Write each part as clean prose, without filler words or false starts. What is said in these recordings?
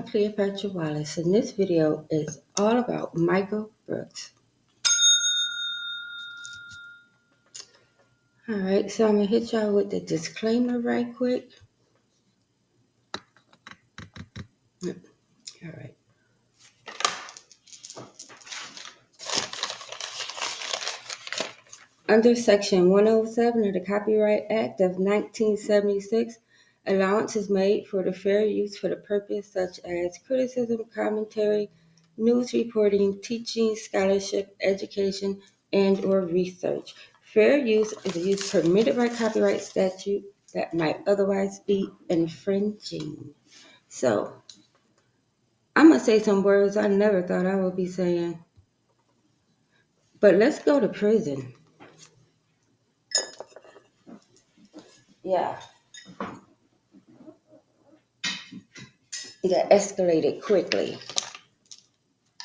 Cleopatra Wallace, and this video is all about Michael Brooks. Alright, so I'm going to hit y'all with the disclaimer right quick. Alright. Under Section 107 of the Copyright Act of 1976, allowance is made for the fair use for the purpose such as criticism, commentary, news reporting, teaching, scholarship, education, and or research. Fair use is a use permitted by copyright statute that might otherwise be infringing. So, I'm going to say some words I never thought I would be saying. But let's go to prison. Yeah. That escalated quickly.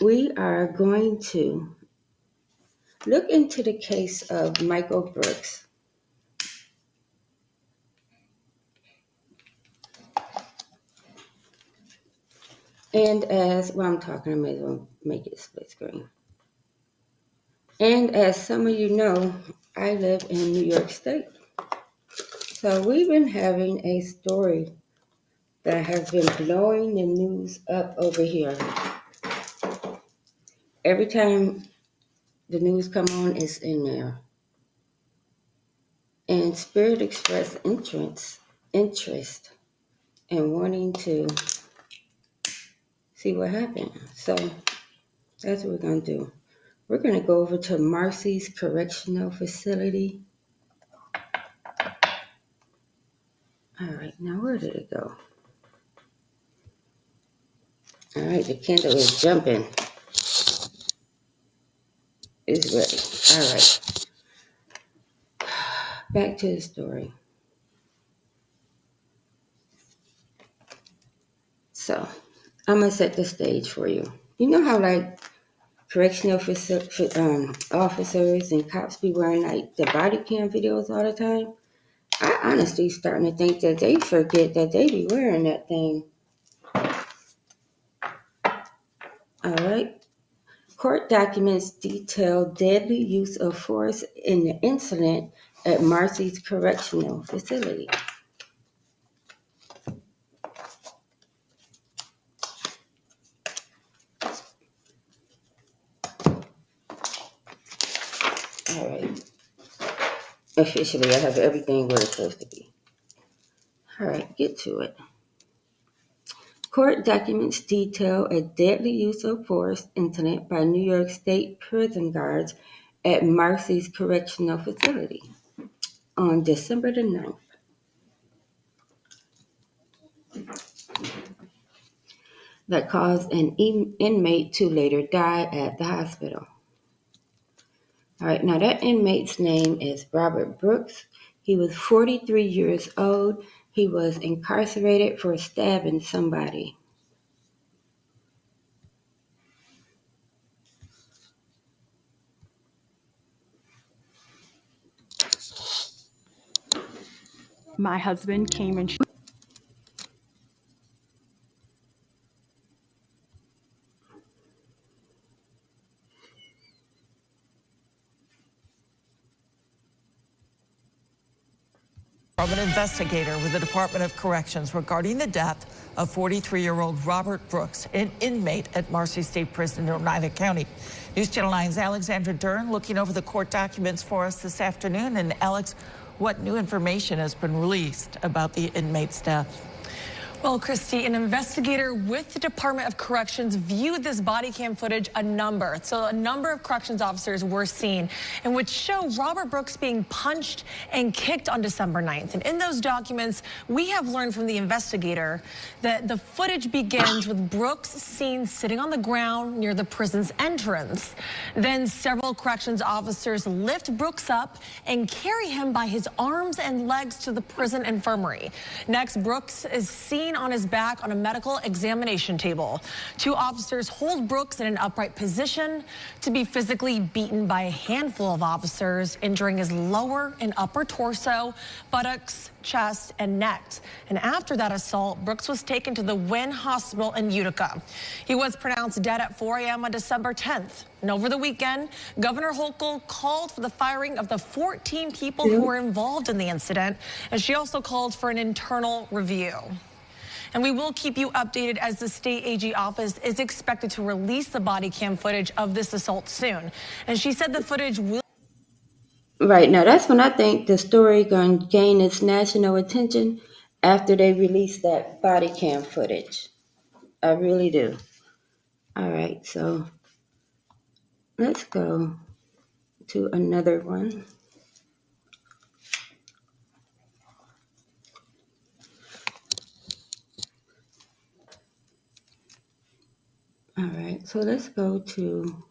We are going to look into the case of Michael Brooks. And as, well, I'm talking, I may as well make it split screen. And as some of you know, I live in New York State. So we've been having a story that has been blowing the news up over here. Every time the news come on, it's in there. And Spirit expressed interest in wanting to see what happened. So that's what we're going to do. We're going to go over to Marcy's Correctional Facility. All right, now where did it go? All right, the candle is jumping. It's ready. All right. Back to the story. So, I'm going to set the stage for you. You know how, like, correctional officers and cops be wearing, like, the body cam videos all the time? I honestly starting to think that they forget that they be wearing that thing. All right. Court documents detail deadly use of force in the incident at Marcy's Correctional Facility. All right. Officially, I have everything where it's supposed to be. All right, get to it. Court documents detail a deadly use of force incident by New York State prison guards at Marcy's Correctional Facility on December the 9th. That caused an inmate to later die at the hospital. All right, now that inmate's name is Robert Brooks. He was 43 years old. He was incarcerated for stabbing somebody. My husband came and From an investigator with the Department of Corrections regarding the death of 43-year-old Robert Brooks, an inmate at Marcy State Prison in Oneida County. News Channel 9's Alexandra Dern looking over the court documents for us this afternoon. And Alex, what new information has been released about the inmate's death? Well, Christy, an investigator with the Department of Corrections viewed this body cam footage a number of corrections officers were seen, and which show Robert Brooks being punched and kicked on December 9th. And in those documents, we have learned from the investigator that the footage begins with Brooks seen sitting on the ground near the prison's entrance. Then several corrections officers lift Brooks up and carry him by his arms and legs to the prison infirmary. Next, Brooks is seen laying on his back on a medical examination table. 2 officers hold Brooks in an upright position to be physically beaten by a handful of officers, injuring his lower and upper torso, buttocks, chest, and neck. And after that assault, Brooks was taken to the Wynn Hospital in Utica. He was pronounced dead at 4 a.m. on December 10th. And over the weekend, Governor Hochul called for the firing of the 14 people who were involved in the incident, and she also called for an internal review. And we will keep you updated as the state AG office is expected to release the body cam footage of this assault soon. And she said the footage will. Right, now that's when I think the story going to gain its national attention, after they release that body cam footage. I really do. All right, so let's go to another one. All right, so let's go to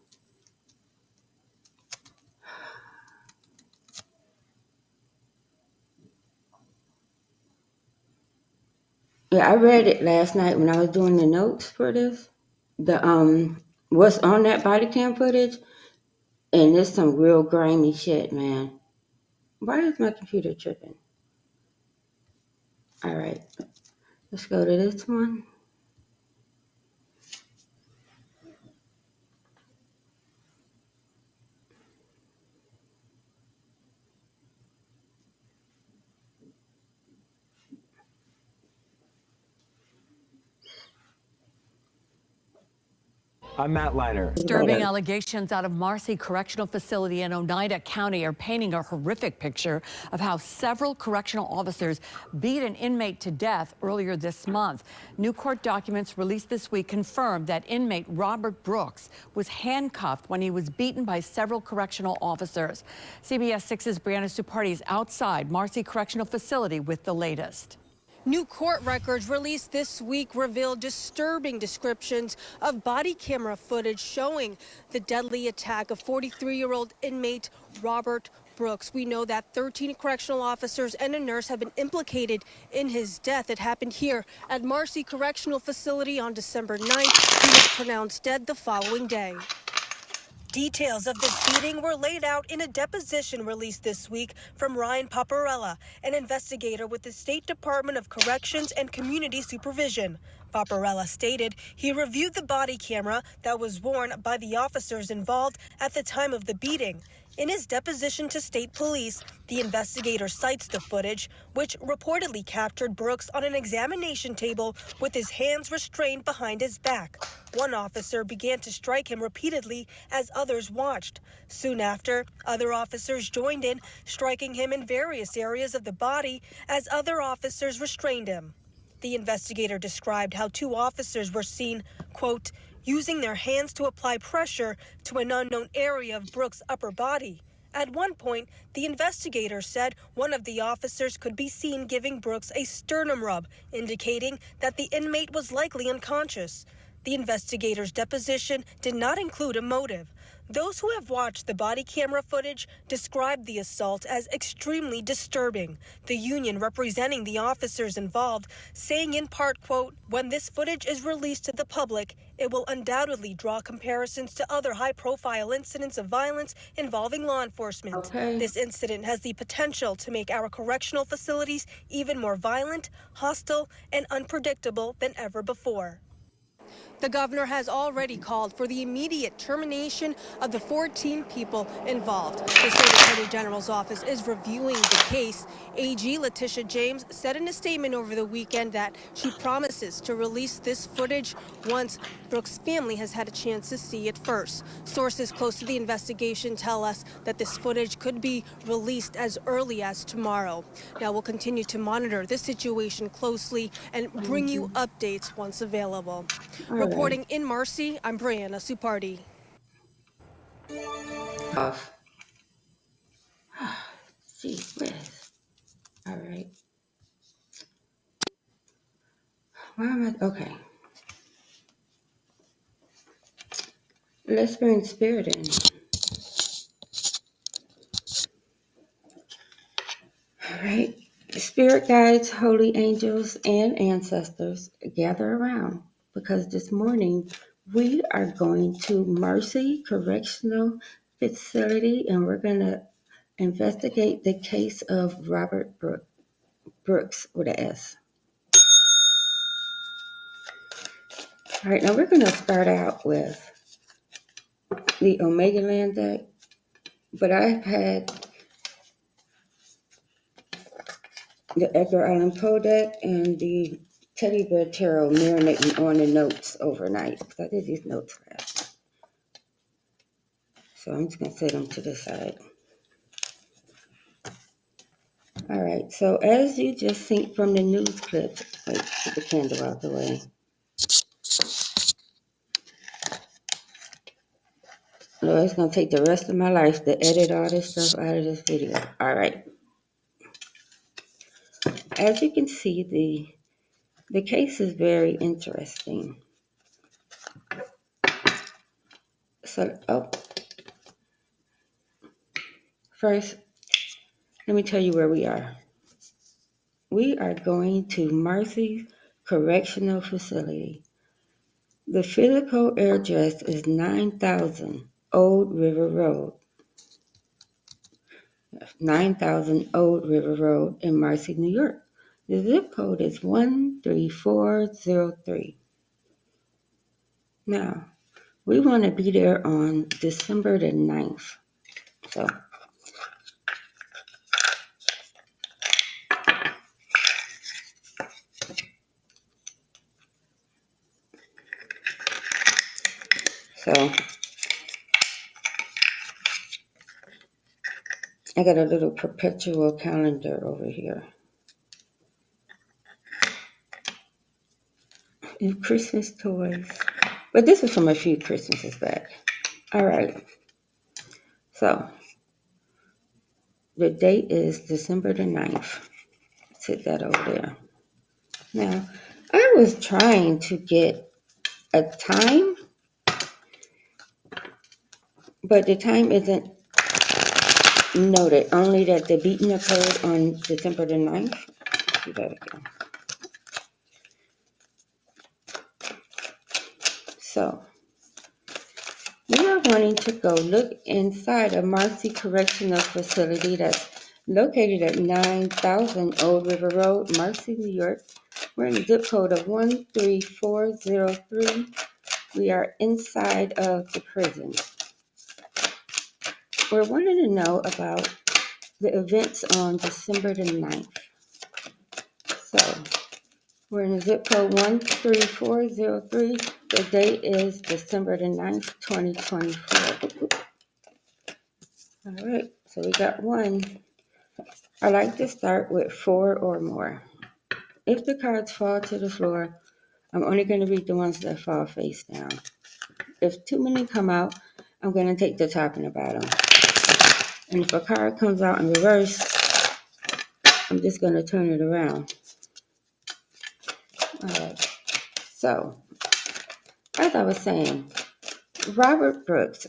I read it last night when I was doing the notes for this. The what's on that body cam footage, and it's some real grimy shit, man. Why is my computer tripping? All right, let's go to this one. I'm Matt Leiner. Disturbing allegations out of Marcy Correctional Facility in Oneida County are painting a horrific picture of how several correctional officers beat an inmate to death earlier this month. New court documents released this week confirmed that inmate Robert Brooks was handcuffed when he was beaten by several correctional officers. CBS 6's Brianna Supardi is outside Marcy Correctional Facility with the latest. New court records released this week revealed disturbing descriptions of body camera footage showing the deadly attack of 43-year-old inmate Robert Brooks. We know that 13 correctional officers and a nurse have been implicated in his death. It happened here at Marcy Correctional Facility on December 9th. He was pronounced dead the following day. Details of this beating were laid out in a deposition released this week from Ryan Paparella, an investigator with the State Department of Corrections and Community Supervision. Paparella stated he reviewed the body camera that was worn by the officers involved at the time of the beating. In his deposition to state police, the investigator cites the footage, which reportedly captured Brooks on an examination table with his hands restrained behind his back. One officer began to strike him repeatedly as others watched. Soon after, other officers joined in, striking him in various areas of the body as other officers restrained him. The investigator described how 2 officers were seen, quote, using their hands to apply pressure to an unknown area of Brooks' upper body. At one point, the investigator said one of the officers could be seen giving Brooks a sternum rub, indicating that the inmate was likely unconscious. The investigator's deposition did not include a motive. Those who have watched the body camera footage described the assault as extremely disturbing. The union representing the officers involved saying in part, quote, when this footage is released to the public, it will undoubtedly draw comparisons to other high-profile incidents of violence involving law enforcement. Okay. This incident has the potential to make our correctional facilities even more violent, hostile, and unpredictable than ever before. The governor has already called for the immediate termination of the 14 people involved. The state attorney general's office is reviewing the case. AG Letitia James said in a statement over the weekend that she promises to release this footage once Brooks' family has had a chance to see it first. Sources close to the investigation tell us that this footage could be released as early as tomorrow. Now we'll continue to monitor this situation closely and bring you updates once available. Reporting in Marcy, I'm Brianna Supardi. Off. Gee whiz. All right. Why am I? Okay. Let's bring Spirit in. All right. Spirit guides, holy angels, and ancestors, gather around because this morning we are going to Marcy Correctional Facility and we're going to investigate the case of Robert Brooks with an S. All right, now we're going to start out with the Omega Land deck, but I've had the Edgar Allan Poe deck and the Teddy Bear Tarot marinating on the notes overnight because I did these notes last. So I'm just going to set them to the side. All right, so as you just seen from the news clips, wait, put the candle out the way. Lord, it's going to take the rest of my life to edit all this stuff out of this video. All right. As you can see, the case is very interesting. So, first, let me tell you where we are. We are going to Marcy Correctional Facility. The physical address is 9000 Old River Road. 9000 Old River Road in Marcy, New York. The zip code is 13403. Now, we want to be there on December the 9th. So I got a little perpetual calendar over here. And Christmas toys. But this is from a few Christmases back. All right. So the date is December the 9th. Sit that over there. Now, I was trying to get a time, but the time isn't noted. Only that the beating occurred on December the 9th. Do that again. So, we are wanting to go look inside a Marcy Correctional Facility that's located at 9000 Old River Road, Marcy, New York. We're in the zip code of 13403. We are inside of the prison. We're wanting to know about the events on December the 9th. So, we're in the zip code 13403. The date is December the 9th, 2024. All right, so we got one. I like to start with 4 or more. If the cards fall to the floor, I'm only going to read the ones that fall face down. If too many come out, I'm going to take the top and the bottom. And if a card comes out in reverse, I'm just going to turn it around. All right, so as I was saying, Robert Brooks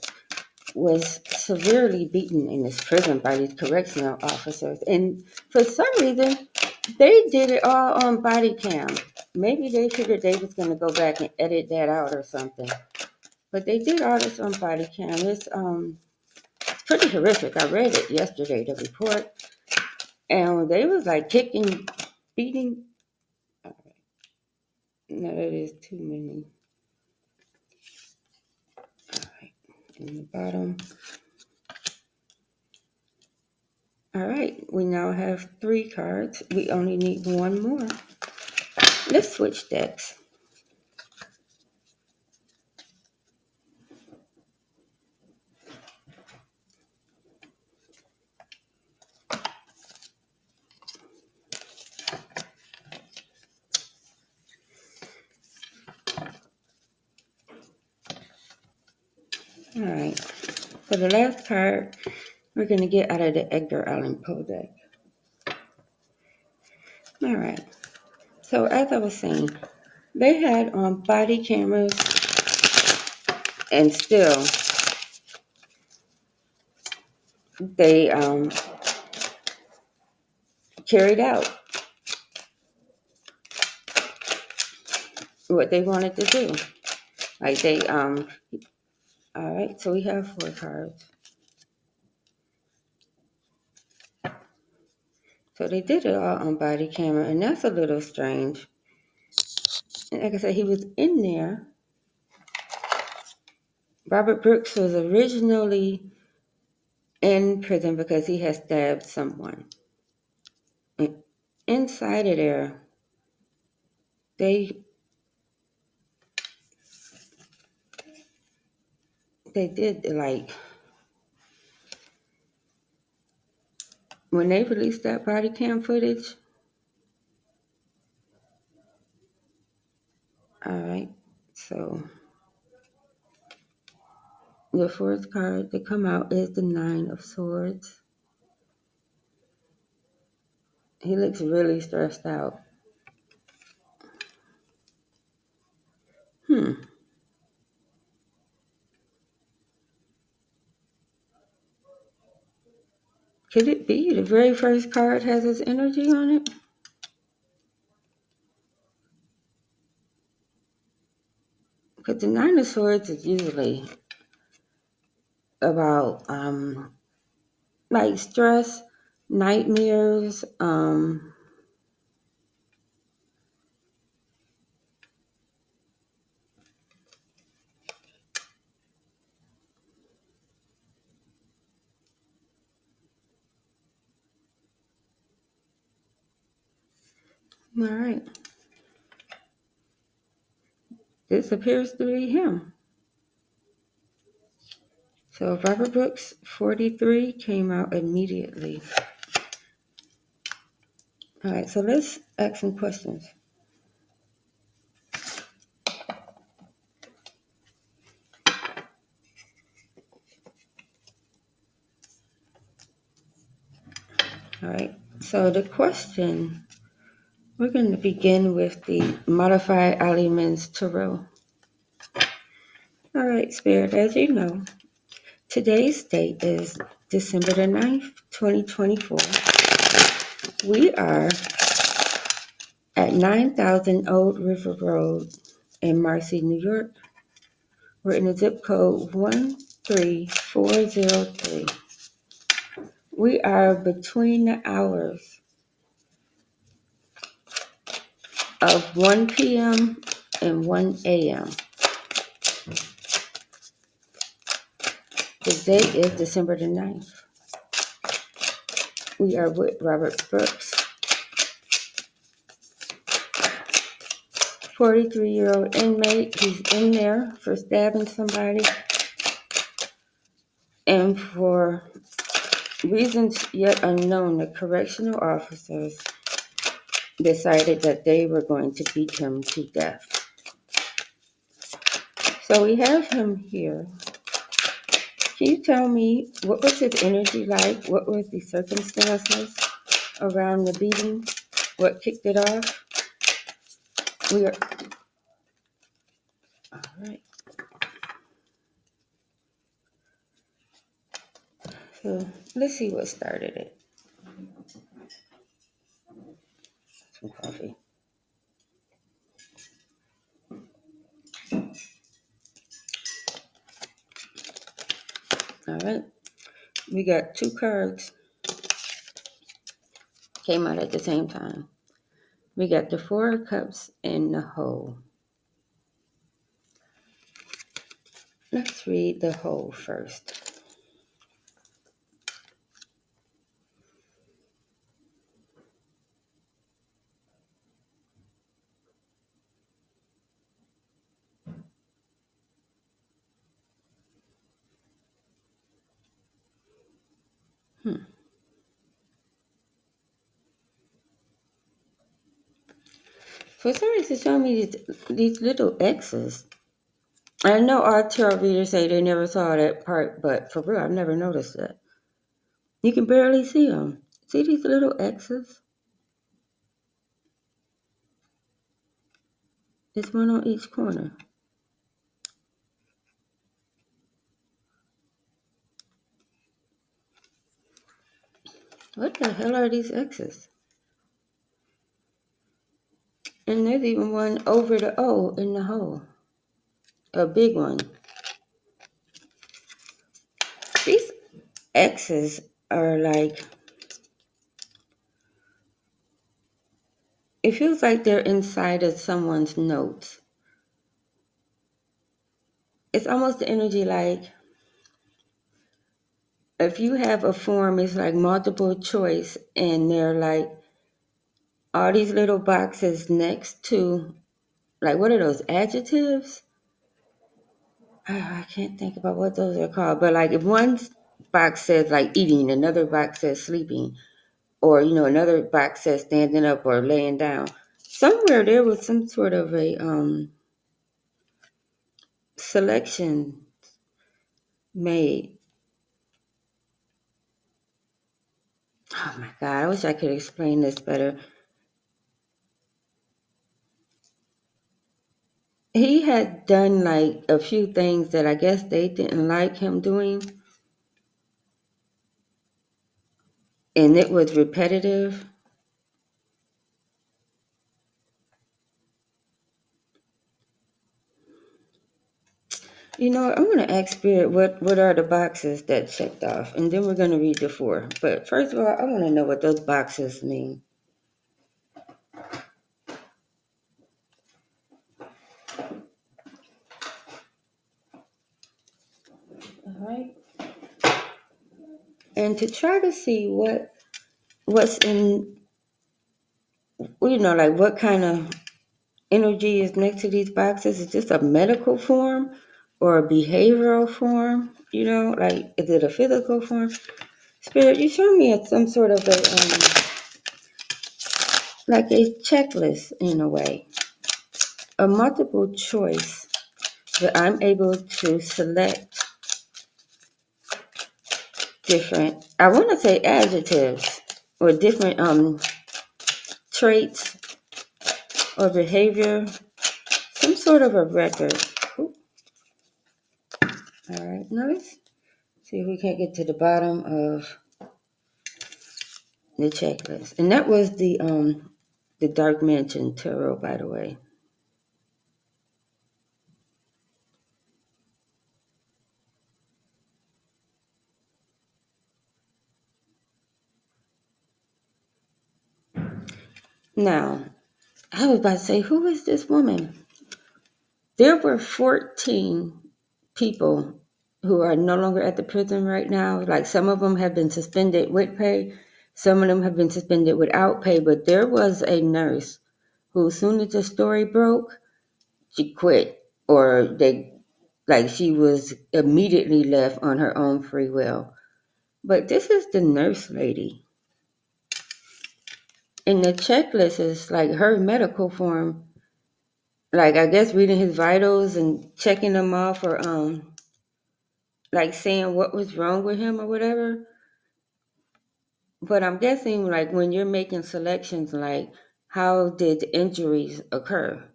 was severely beaten in this prison by these correctional officers. And for some reason, they did it all on body cam. Maybe they figured they was going to go back and edit that out or something. But they did all this on body cam. It's pretty horrific. I read it yesterday, the report. And they was like kicking, beating. All right. No, that is too many. All right. In the bottom. All right, we now have 3 cards. We only need 1 more. Let's switch decks. All right, for the last card, we're going to get out of the Edgar Allan Poe deck. All right, so as I was saying, they had on body cameras and still they carried out what they wanted to do. Like they, all right, so we have 4 cards. So they did it all on body camera, and that's a little strange. And like I said, he was in there. Robert Brooks was originally in prison because he had stabbed someone. And inside of there, they did, like, when they released that body cam footage. All right, so the 4th card to come out is the 9 of Swords. He looks really stressed out. Could it be the very first card has his energy on it? Because the 9 of Swords is usually about like stress, nightmares, all right. This appears to be him. So Robert Brooks, 43, came out immediately. All right, so let's ask some questions. All right, so the question, we're going to begin with the modified Aliman's Tarot. All right, Spirit, as you know, today's date is December the 9th, 2024. We are at 9000 Old River Road in Marcy, New York. We're in the zip code 13403. We are between the hours of 1 p.m. and 1 a.m. The date is December the 9th. We are with Robert Brooks, 43-year-old inmate. He's in there for stabbing somebody. And for reasons yet unknown, the correctional officers decided that they were going to beat him to death. So we have him here. Can you tell me what was his energy like? What was the circumstances around the beating? What kicked it off? We are all right. So let's see what started it. Some coffee. All right. We got 2 cards came out at the same time. We got the 4 of Cups and the Hoe. Let's read the Hoe first. For some reason, show me these little X's. I know our tarot readers say they never saw that part, but for real, I've never noticed that. You can barely see them. See these little X's? There's one on each corner. What the hell are these X's? And there's even one over the O in the hole. A big one. These X's are like, it feels like they're inside of someone's notes. It's almost the energy like, if you have a form, it's like multiple choice, and they're like all these little boxes next to, like, what are those, adjectives? I can't think about what those are called, but like if one box says like eating, another box says sleeping, or another box says standing up or laying down. Somewhere there was some sort of a selection made. Oh my God, I wish I could explain this better. He had done like a few things that I guess they didn't like him doing, and it was repetitive. I'm going to ask Spirit what are the boxes that checked off, and then we're going to read the 4. But first of all, I want to know what those boxes mean. All right. And to try to see what's in, like what kind of energy is next to these boxes. Is this a medical form or a behavioral form? Like, is it a physical form? Spirit, you showed me some sort of a, like a checklist in a way, a multiple choice that I'm able to select different, I want to say adjectives or different traits or behavior, some sort of a record. Ooh. All right, now let's see if we can't get to the bottom of the checklist. And that was the Dark Mansion Tarot, by the way. Now, I was about to say, who is this woman? There were 14 people who are no longer at the prison right now. Like, some of them have been suspended with pay. Some of them have been suspended without pay. But there was a nurse who, as soon as the story broke, she quit. Or she was immediately left on her own free will. But this is the nurse lady. And the checklist is like her medical form. Like, I guess reading his vitals and checking them off, or like saying what was wrong with him or whatever. But I'm guessing, like, when you're making selections, like, how did the injuries occur?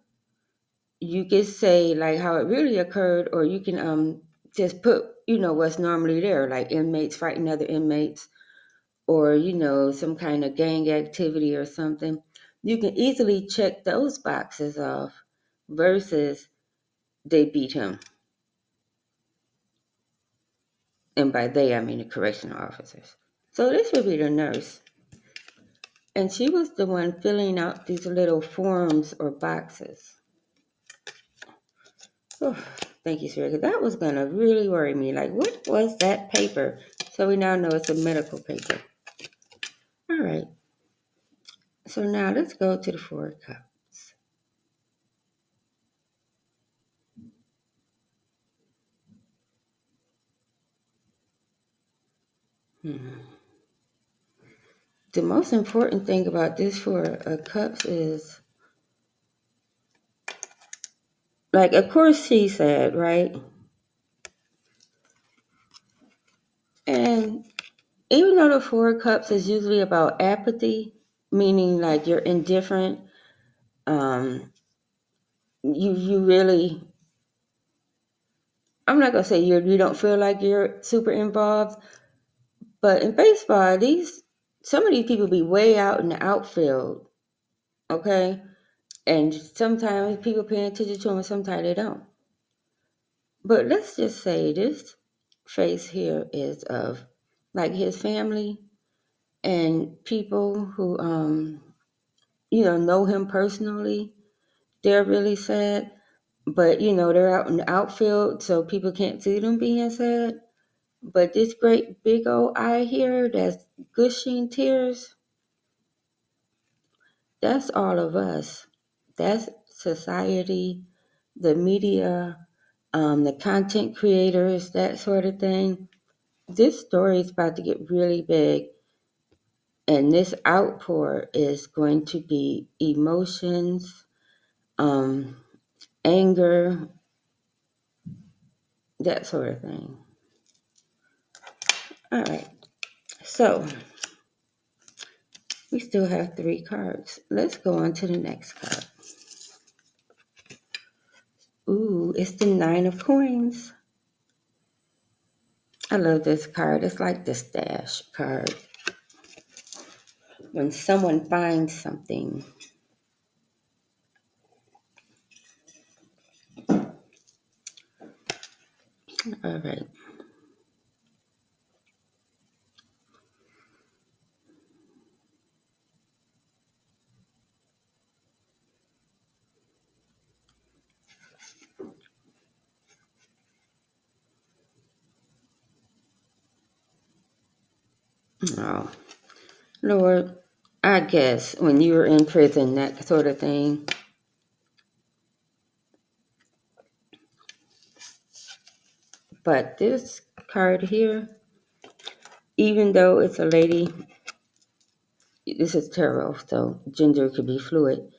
You could say like how it really occurred, or you can just put what's normally there, like inmates fighting other inmates, or some kind of gang activity or something. You can easily check those boxes off versus they beat him. And by they, I mean the correctional officers. So this would be the nurse. And she was the one filling out these little forms or boxes. Oh, thank you, sir, because that was going to really worry me. Like, what was that paper? So we now know it's a medical paper. All right. So now let's go to the 4 of Cups. The most important thing about this 4 of Cups is, like, of course she said, right? And even though the 4 of Cups is usually about apathy, meaning like you're indifferent, you really, I'm not gonna say you don't feel like you're super involved, but in baseball, some of these people be way out in the outfield, okay? And sometimes people pay attention to him and sometimes they don't. But let's just say this face here is of like his family and people who know him personally. They're really sad, but they're out in the outfield, so people can't see them being sad. But this great big old eye here that's gushing tears, that's all of us. That's society, the media, the content creators, that sort of thing. This story is about to get really big, and this outpour is going to be emotions, anger, that sort of thing. All right, so we still have 3 cards. Let's go on to the next card. Ooh, it's the 9 of Coins. I love this card. It's like the stash card. When someone finds something. All right. Oh, Lord, I guess when you were in prison, that sort of thing. But this card here, even though it's a lady, this is tarot, so gender could be fluid.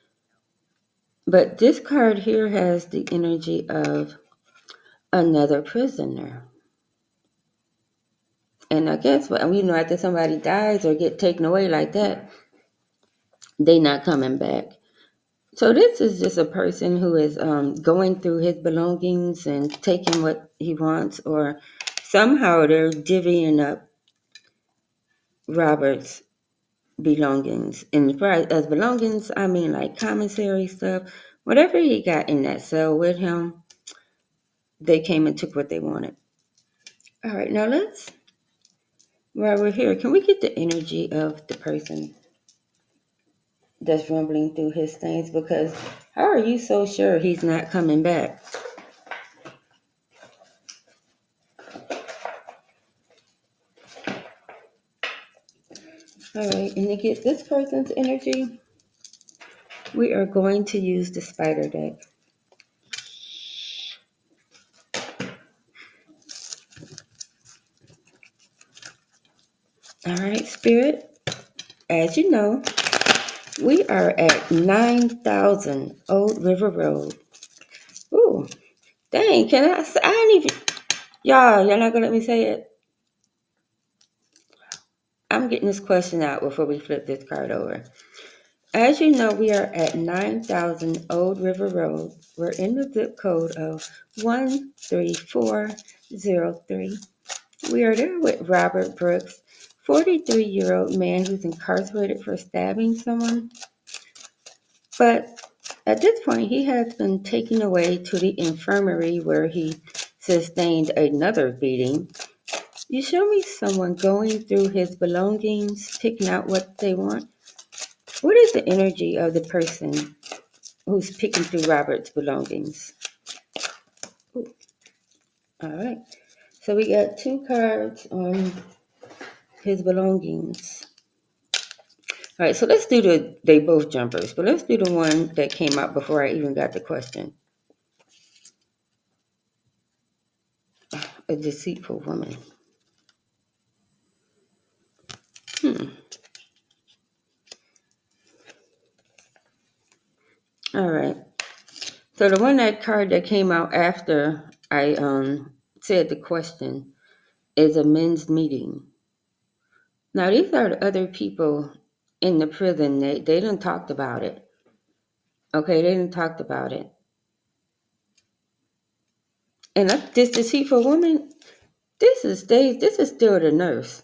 But this card here has the energy of another prisoner. And I guess, after somebody dies or get taken away like that, they not coming back. So this is just a person who is going through his belongings and taking what he wants, or somehow they're divvying up Robert's belongings. And as belongings, I mean like commissary stuff. Whatever he got in that cell with him, they came and took what they wanted. All right, now while we're here, can we get the energy of the person that's rumbling through his things? Because how are you so sure he's not coming back? All right, and to get this person's energy, we are going to use the spider deck. All right, Spirit, as you know, we are at 9,000 Old River Road. Ooh, dang, I ain't even, y'all not gonna let me say it? I'm getting this question out before we flip this card over. As you know, we are at 9,000 Old River Road. We're in the zip code of 13403. We are there with Robert Brooks, 43-year-old man who's incarcerated for stabbing someone. But at this point, he has been taken away to the infirmary where he sustained another beating. You show me someone going through his belongings, picking out what they want. What is the energy of the person who's picking through Robert's belongings? Ooh. All right. So we got 2 cards on his belongings. All right, so let's do they both jumpers, but let's do the one that came out before I even got the question. A deceitful woman. All right. So the card that came out after I said the question is a men's meeting. Now, these are the other people in the prison. They done talked about it. Okay, they done talked about it. And this deceitful woman, this is still the nurse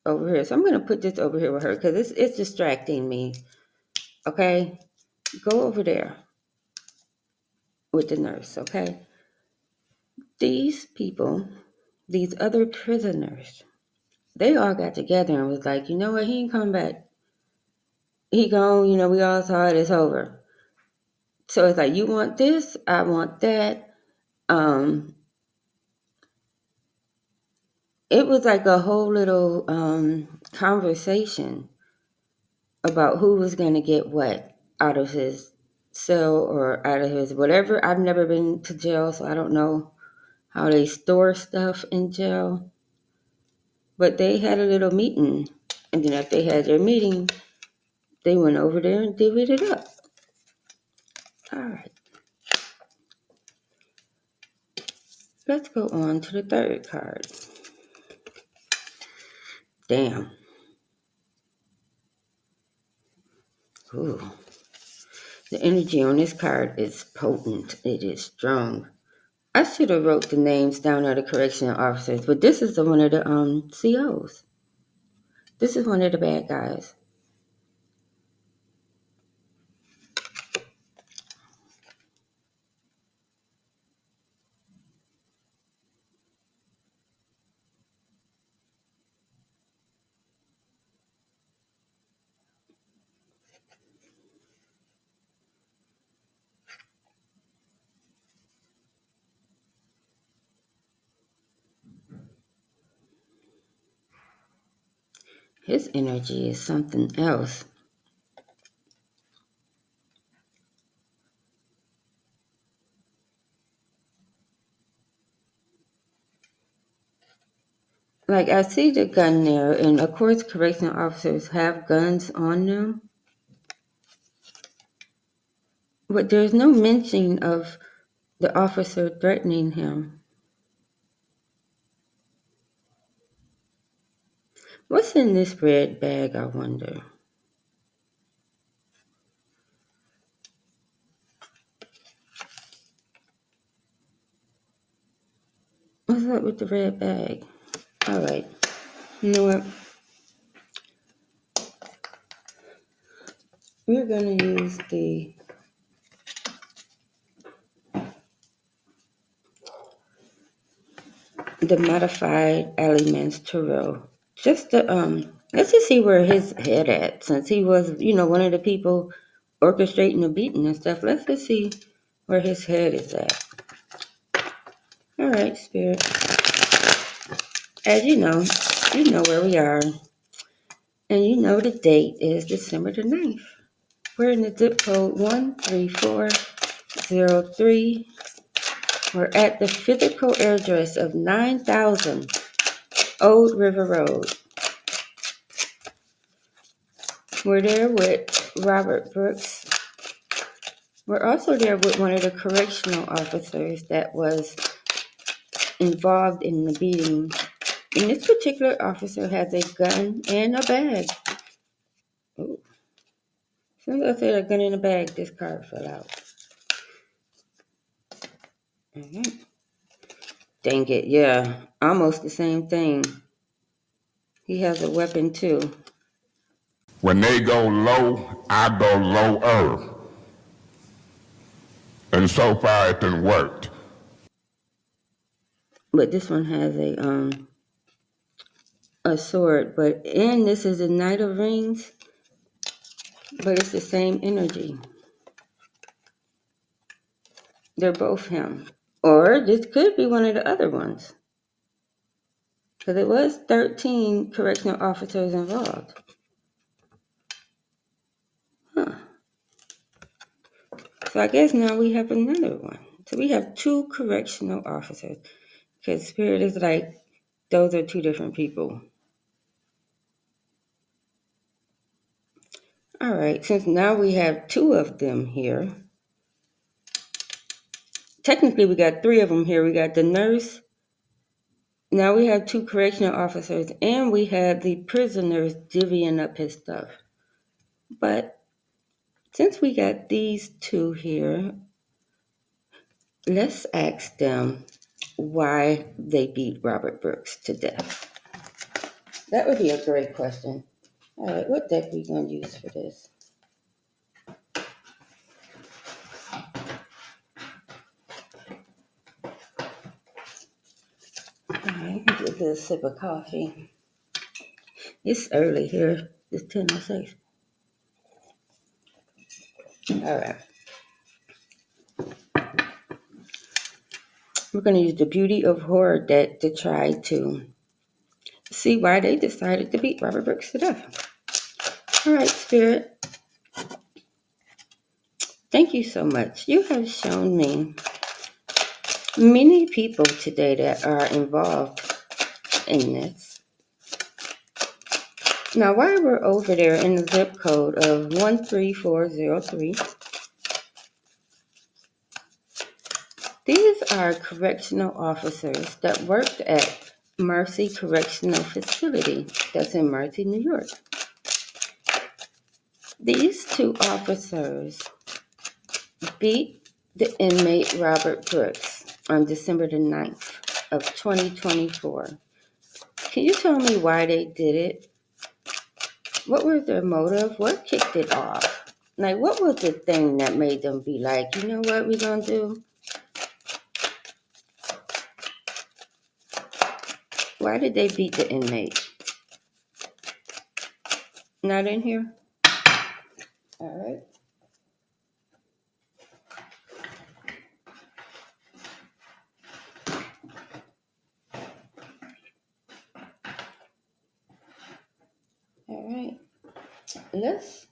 over here. So I'm going to put this over here with her because it's distracting me. Okay, go over there. with the nurse, okay? These people, these other prisoners, they all got together and was like, you know what, he ain't coming back. He gone, we all thought it's over. So it's like, you want this, I want that. It was like a whole little conversation about who was going to get what out of his cell or out of his whatever. I've never been to jail, so I don't know how they store stuff in jail. But they had a little meeting, and then after they had their meeting, they went over there and divvied it up. All right. Let's go on to the third card. Damn. Ooh. The energy on this card is potent. It is strong. I should have wrote the names down of the correctional officers, but this is one of the COs. This is one of the bad guys. His energy is something else. Like, I see the gun there, and of course correctional officers have guns on them. But there's no mention of the officer threatening him. What's in this red bag, I wonder? What's up with the red bag? All right. You know what? We're going to use the modified elements tarot. Just to let's just see where his head at, since he was, one of the people orchestrating the beating and stuff. Let's just see where his head is at. All right, Spirit. As you know where we are. And you know the date is December the 9th. We're in the zip code 13403. We're at the physical address of 9000 Old River Road. We're there with Robert Brooks. We're also there with one of the correctional officers that was involved in the beating. And this particular officer has a gun and a bag. Ooh. As soon as I said a gun in a bag, this card fell out. Mm-hmm. Dang it, yeah. Almost the same thing. He has a weapon too. When they go low, I go lower. And so far it done worked. But this one has a sword. And this is a Knight of Rings. But it's the same energy. They're both him. Or this could be one of the other ones. Because it was 13 correctional officers involved. Huh. So I guess now we have another one. So we have 2 correctional officers. Because Spirit is like, those are 2 different people. All right, since now we have 2 of them here. Technically, we got 3 of them here. We got the nurse. Now we have 2 correctional officers. And we have the prisoners divvying up his stuff. But since we got these 2 here, let's ask them why they beat Robert Brooks to death. That would be a great question. All right, what deck are we going to use for this? right, get a good sip of coffee. It's early here. It's 10:06. All right. We're going to use the Beauty of Horror deck to try to see why they decided to beat Robert Brooks to death. All right, Spirit. Thank you so much. You have shown me many people today that are involved in this. Now, while we're over there in the zip code of 13403, these are correctional officers that worked at Marcy Correctional Facility that's in Marcy, New York. These two officers beat the inmate Robert Brooks on December the 9th of 2024. Can you tell me why they did it? What was their motive? What kicked it off? Like, what was the thing that made them be like, you know what we're going to do? Why did they beat the inmate? Not in here? All right. All right. Let's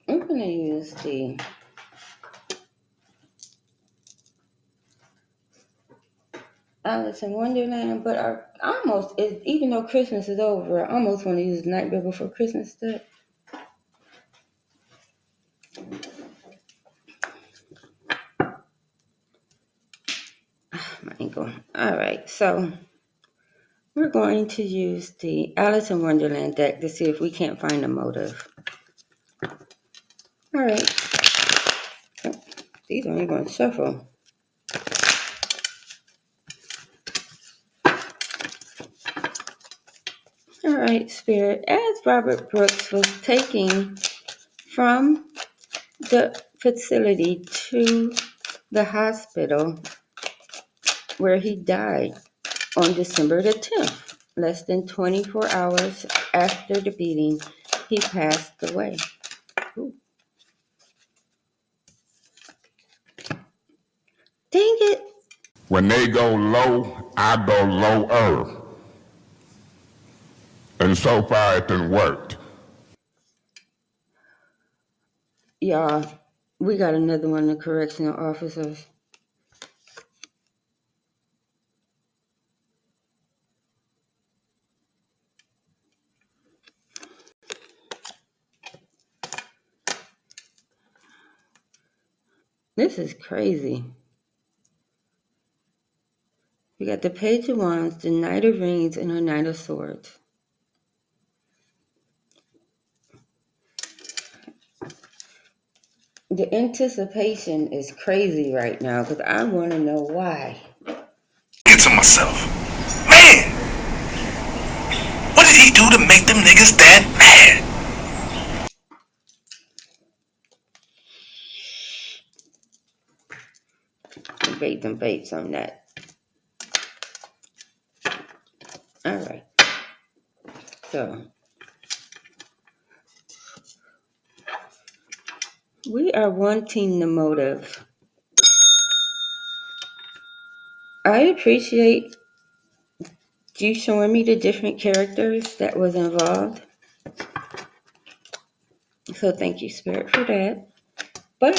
I'm going to use the Alice in Wonderland, but even though Christmas is over, I almost want to use Nightmare Before Christmas deck. My ankle. All right, so we're going to use the Alice in Wonderland deck to see if we can't find a motive. All right. These aren't going to shuffle. All right, Spirit. As Robert Brooks was taking from the facility to the hospital where he died on December the 10th, less than 24 hours after the beating, he passed away. Ooh. Dang it. When they go low, I go lower. And so far it done worked. Y'all, we got another one of the correctional officers. This is crazy. We got the Page of Wands, the Knight of Rings, and the Knight of Swords. The anticipation is crazy right now because I want to know why. To myself, man, what did he do to make them niggas that mad? Debate them baits on that. All right. So we are wanting the motive. I appreciate you showing me the different characters that was involved. So thank you, Spirit, for that. But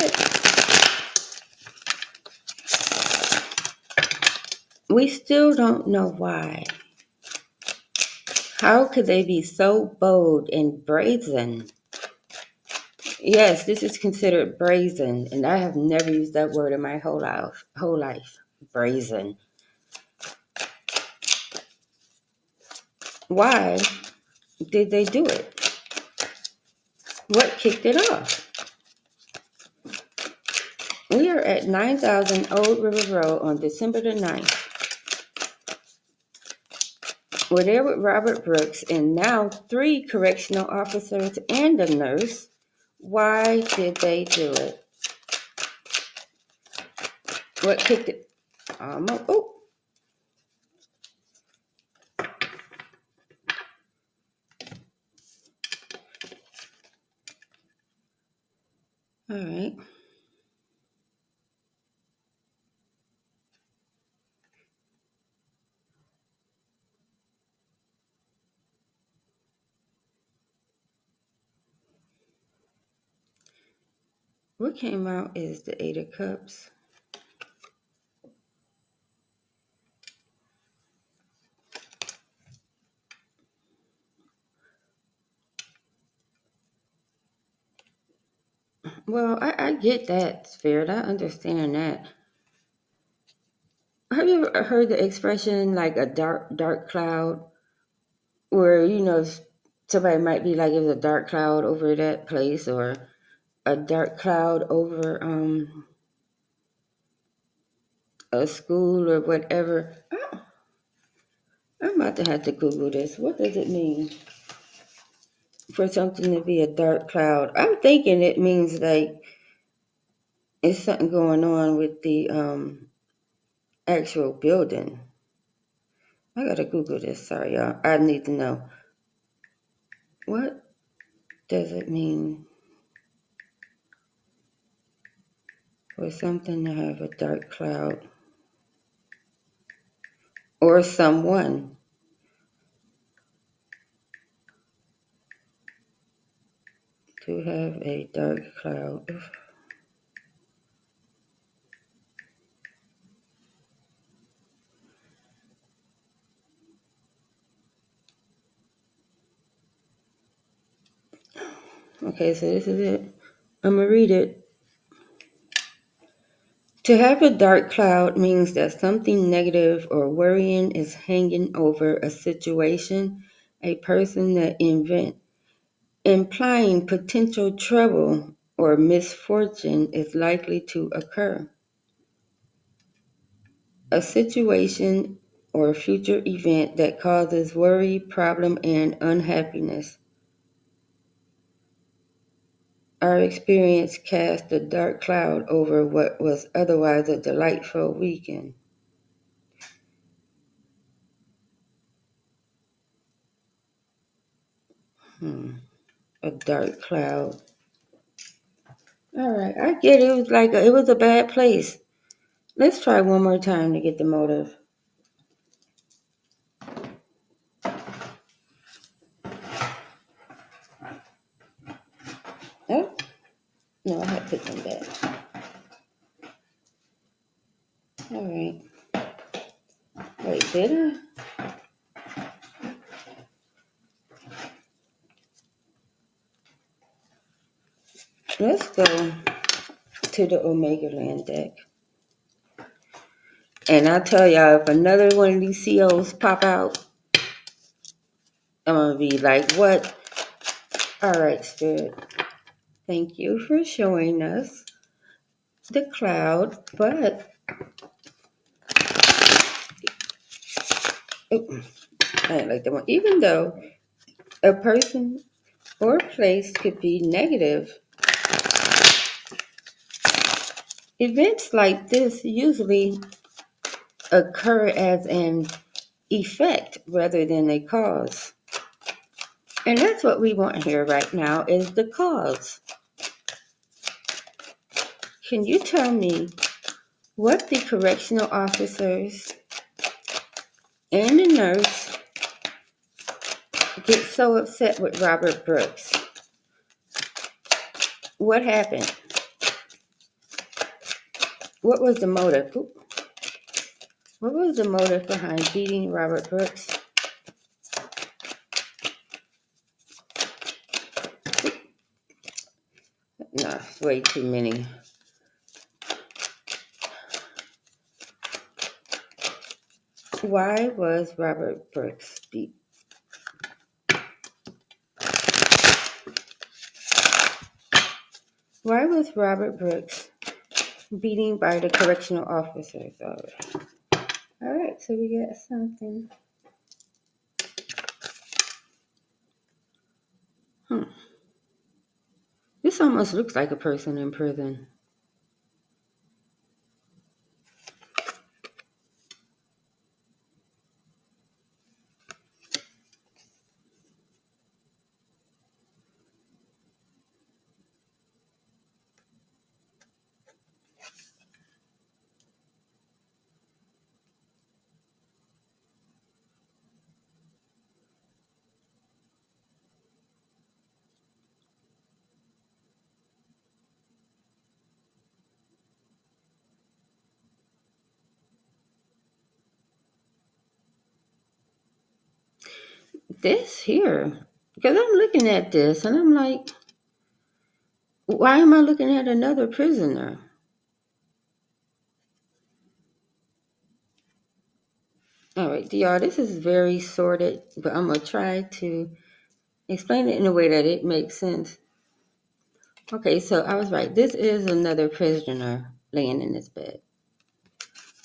we still don't know why. How could they be so bold and brazen? Yes, this is considered brazen, and I have never used that word in my whole life. Brazen. Why did they do it? What kicked it off? We are at 9000 Old River Road on December the 9th. We're there with Robert Brooks and now 3 correctional officers and a nurse Why did they do it? What kicked it? Oh. All right. What came out is the Eight of Cups. Well, I get that, Spirit. I understand that. Have you ever heard the expression like a dark cloud? Where, somebody might be like, it was a dark cloud over that place, or a dark cloud over a school or whatever. I'm about to have to Google this. What does it mean for something to be a dark cloud? I'm thinking it means like it's something going on with the actual building. I gotta Google this. Sorry, y'all. I need to know. What does it mean for something to have a dark cloud? Or someone to have a dark cloud. Okay, so this is it. I'm going to read it. To have a dark cloud means that something negative or worrying is hanging over a situation, a person, that event, implying potential trouble or misfortune is likely to occur. A situation or future event that causes worry, problem, and unhappiness. Our experience cast a dark cloud over what was otherwise a delightful weekend. A dark cloud. All right, I get it. It was like it was a bad place. Let's try one more time to get the motive. Oh, no, I had to put them back. All right. Wait, did I? Let's go to the Omega Land deck. And I'll tell y'all, if another one of these COs pop out, I'm going to be like, what? All right, Spirit. Thank you for showing us the cloud, but I ain't like that one. Even though a person or place could be negative, events like this usually occur as an effect rather than a cause. And that's what we want here right now, is the cause. Can you tell me what the correctional officers and the nurse get so upset with Robert Brooks? What happened? What was the motive? What was the motive behind beating Robert Brooks? No, it's way too many. Why was Robert Brooks beat? Why was Robert Brooks beaten by the correctional officers? All right, so we got something. This almost looks like a person in prison. This here, because I'm looking at this and I'm like, why am I looking at another prisoner? All right, y'all, this is very sorted, but I'm going to try to explain it in a way that it makes sense. Okay, so I was right. This is another prisoner laying in his bed.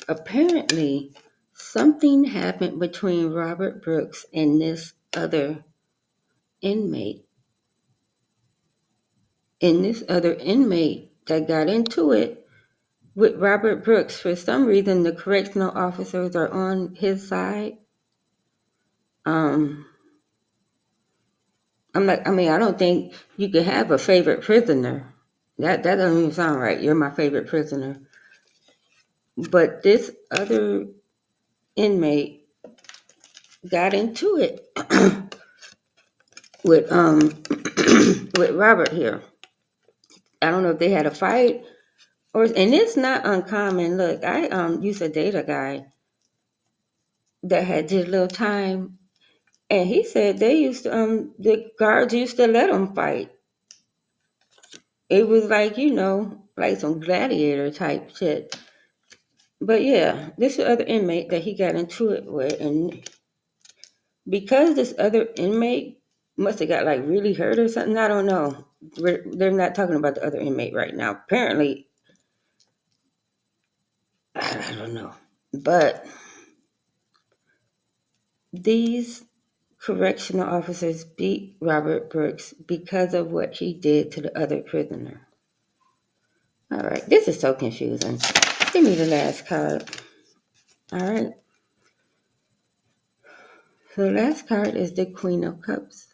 Apparently, something happened between Robert Brooks and this other inmate. And this other inmate that got into it with Robert Brooks, for some reason, the correctional officers are on his side. I don't think you could have a favorite prisoner. That doesn't even sound right. You're my favorite prisoner. But this other inmate got into it with with Robert here. I don't know if they had a fight and it's not uncommon. Look, I used to date a guy that had just little time, and he said they used to the guards used to let them fight. It was like, like some gladiator type shit. But yeah, this other inmate that he got into it with, and because this other inmate must have got like really hurt or something, I don't know. They're not talking about the other inmate right now. Apparently, I don't know. But these correctional officers beat Robert Brooks because of what he did to the other prisoner. All right, this is so confusing. Give me the last card. All right. So the last card is the Queen of Cups.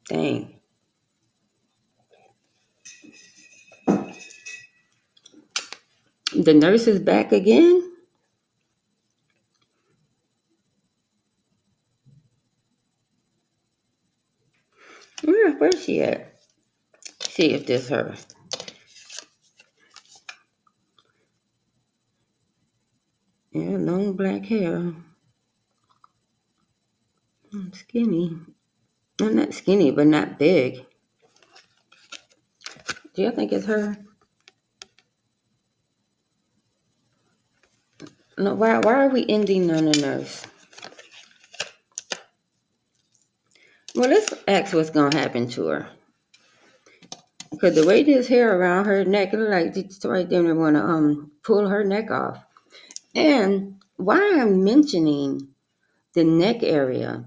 Dang. The nurse is back again? Where's she at? See if this her. Yeah, long black hair. I'm skinny. I'm not skinny, but not big. Do you think it's her? No, why are we ending on a nurse? Well, let's ask what's going to happen to her. Because the way this hair around her neck, it look like it's right there, they want to pull her neck off. And why I'm mentioning the neck area,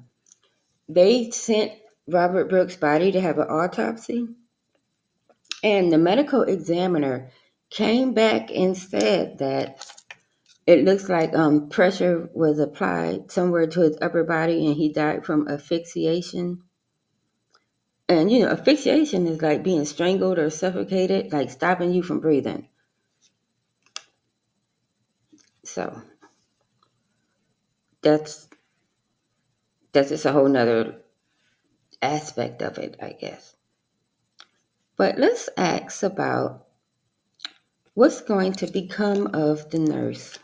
they sent Robert Brooks' body to have an autopsy. And the medical examiner came back and said that it looks like pressure was applied somewhere to his upper body and he died from asphyxiation. And, asphyxiation is like being strangled or suffocated, like stopping you from breathing. So that's just a whole nother aspect of it, I guess. But let's ask about what's going to become of the nurse.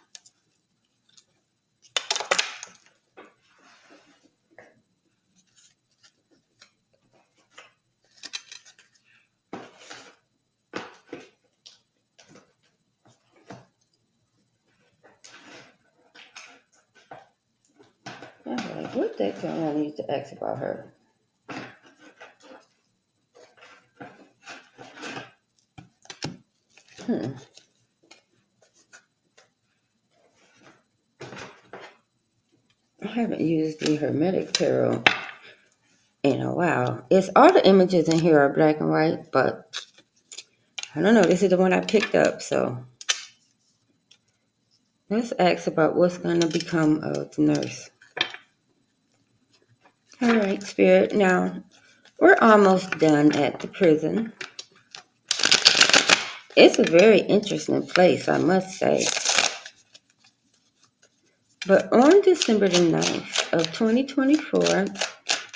All right, what the heck do I need to ask about her? I haven't used the Hermetic Tarot in a while. It's all the images in here are black and white, but I don't know. This is the one I picked up, so let's ask about what's going to become of the nurse. All right, Spirit. Now, we're almost done at the prison. It's a very interesting place, I must say. But on December the 9th of 2024,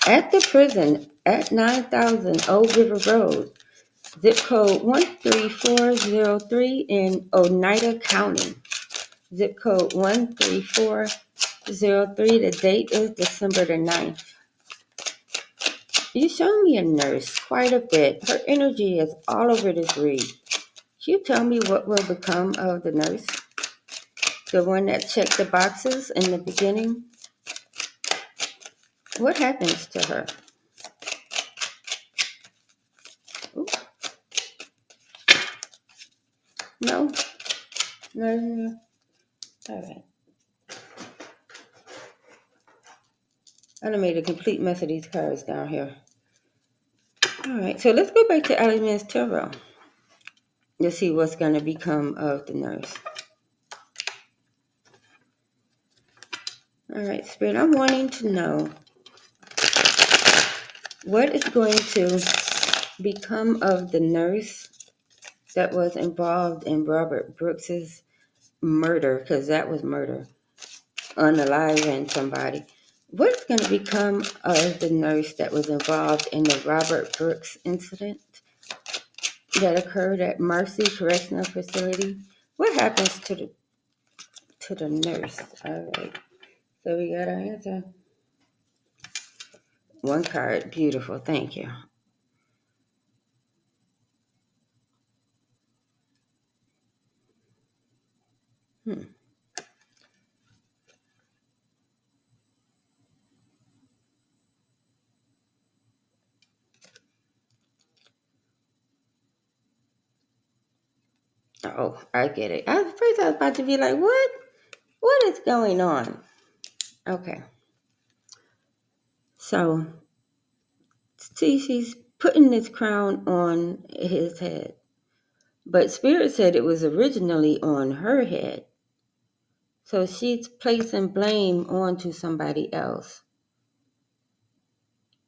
at the prison at 9000 Old River Road, Zipcode 13403 in Oneida County. Zipcode 13403, the date is December the 9th. You show me a nurse quite a bit. Her energy is all over this read. Can you tell me what will become of the nurse? The one that checked the boxes in the beginning? What happens to her? Ooh. No? No. All right. I done made a complete mess of these cards down here. All right, so let's go back to Alice Tarot to see what's going to become of the nurse. All right, Spirit, I'm wanting to know what is going to become of the nurse that was involved in Robert Brooks's murder, because that was murder, unaliving somebody. What's going to become of the nurse that was involved in the Robert Brooks incident that occurred at Marcy Correctional Facility? What happens to the nurse? All right. So we got our answer. One card. Beautiful. Thank you. Oh, I get it. At first I was about to be like, what? What is going on? Okay. So, see, she's putting this crown on his head. But Spirit said it was originally on her head. So she's placing blame onto somebody else.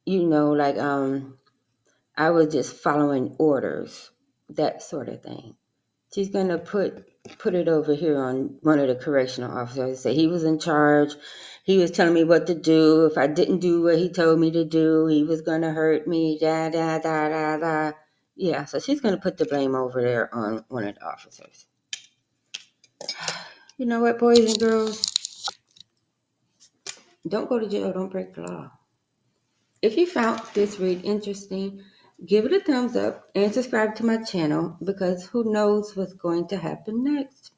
You know, like, I was just following orders, that sort of thing. She's going to put it over here on one of the correctional officers. Say he was in charge. He was telling me what to do. If I didn't do what he told me to do, he was going to hurt me. Da, da, da, da, da. Yeah, so she's going to put the blame over there on one of the officers. You know what, boys and girls? Don't go to jail. Don't break the law. If you found this read interesting, give it a thumbs up and subscribe to my channel, because who knows what's going to happen next.